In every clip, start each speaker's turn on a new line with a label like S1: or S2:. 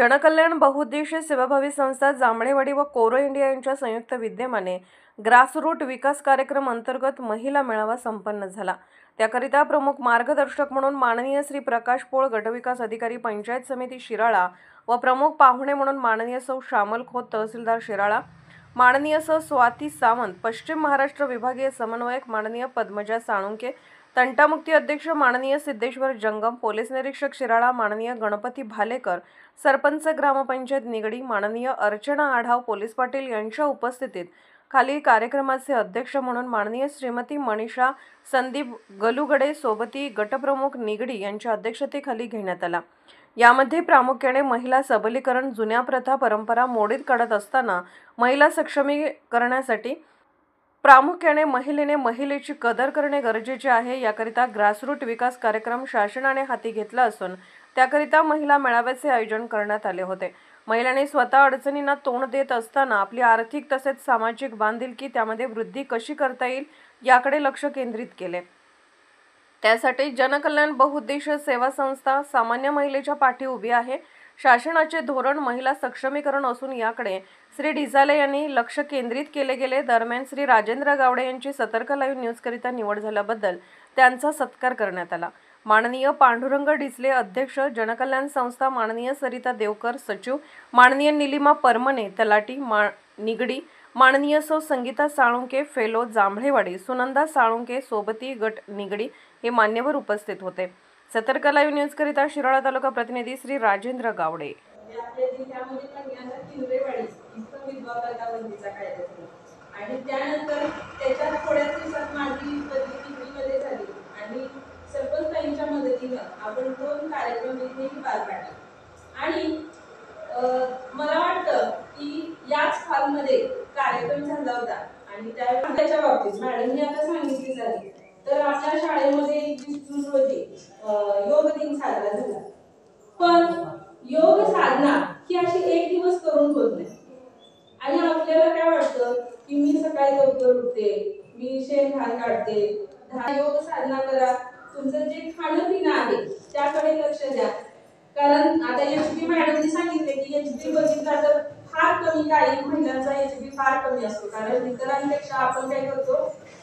S1: जनकल्याण बहुउद्देशीय सेवाभावी संस्था जांभळेवाडी व कोरो इंडिया यांच्या संयुक्त विद्यमाने ग्रासरूट विकास कार्यक्रम अंतर्गत महिला मेळावा संपन्न झाला। त्याकरिता प्रमुख मार्गदर्शक म्हणून माननीय श्री प्रकाश पोळ गटविकास अधिकारी पंचायत समिती शिराळा व प्रमुख पाहुणे म्हणून माननीय सौ श्यामल खोत तहसीलदार शिराळा, माननीय सौ स्वाती सावंत पश्चिम महाराष्ट्र विभागीय समन्वयक, माननीय पद्मजा साळुंके तंटामुक्ती अध्यक्ष, माननीय सिद्धेश्वर जंगम पोलीस निरीक्षक शिराळा, माननीय गणपती भालेकर सरपंच ग्रामपंचायत निगडी, माननीय अर्चना आढाव पोलीस पाटील यांच्या उपस्थितीत खाली कार्यक्रमाचे अध्यक्ष म्हणून माननीय श्रीमती मनीषा संदीप गलुगडे सोबती गटप्रमुख निगडी यांच्या अध्यक्षतेखाली घेण्यात आला। यामध्ये प्रामुख्याने महिला सबलीकरण, जुन्या प्रथा परंपरा मोडीत काढत असताना महिला सक्षमीकरणासाठी प्रामुख्याने महिलेची कदर करणे गरजेचे आहे। याकरिता ग्रासरूट विकास कार्यक्रम शासनाने हाती घेतला असून त्याकरिता महिला मेळाव्याचे आयोजन करण्यात आले होते। महिलांनी स्वतः अडचणींना तोंड देत असताना आपली आर्थिक तसेच सामाजिक बांधिलकी त्यामध्ये वृद्धी कशी करता येईल याकडे लक्ष केंद्रित केले। त्यासाठी जनकल्याण बहुउद्देशीय सेवा संस्था सामान्य महिलेच्या पाठी उभी आहे। शासनाचे धोरण महिला सक्षमीकरण असून याकडे श्री डिसाले यांनी लक्ष केंद्रित केले गेले। दरम्यान श्री राजेंद्र गावडे यांची सतर्क लाईव्ह न्यूज करिता निवड झाल्याबद्दल त्यांचा सत्कार करण्यात आला। माननीय पांडुरंग डिसले अध्यक्ष जनकल्याण संस्था, माननीय सरिता देवकर सचिव, माननीय निलिमा परमने तलाटी निगडी, माननीय सौ संगीता साळुंके फेलो जांभळेवाडी, सुनंदा साळुंके सोबती गट निगडी हे मान्यवर उपस्थित होते। सतर्क लाईव्ह न्यूज करिता शिराळा तालुका प्रतिनिधी श्री राजेंद्र गावडे।
S2: आणि त्यानंतर त्याच्या थोड्या दिवसात माझी बदली निगडीमध्ये झाली आणि सरपंचांच्या मदतीने आपण 2 कार्यक्रम इथे पार पाडले। आणि मला वाटतं की याच हॉलमध्ये कार्यक्रम झाला होता आणि त्याच्या बाबतीत मॅडमनी आता सांगितली झाली तर आपल्या शाळेमध्ये 21 जून रोजी योग दिन साजरा झाला। पण योग साधना ही अशी एक दिवस करून होत नाही आणि आपल्याला काय वाटतं की मी सकाळी लवकर उठते, मी शेणघाण काढते, योग साधना करा, तुमचं जे खाणं पिणं आहे त्याकडे लक्ष द्या। कारण आता एचबी मॅडमने सांगितले की एचबी बघितला तर फार कमी काही महिलांचा एचबी फार कमी असतो। कारण इतरांपेक्षा आपण काय करतो,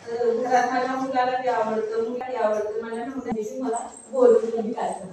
S2: घरात माझ्या मुलाला ते आवडतं, मुलाला ते आवडतं, माझ्या नवऱ्याने मला बोलवून कधी कार्यक्रम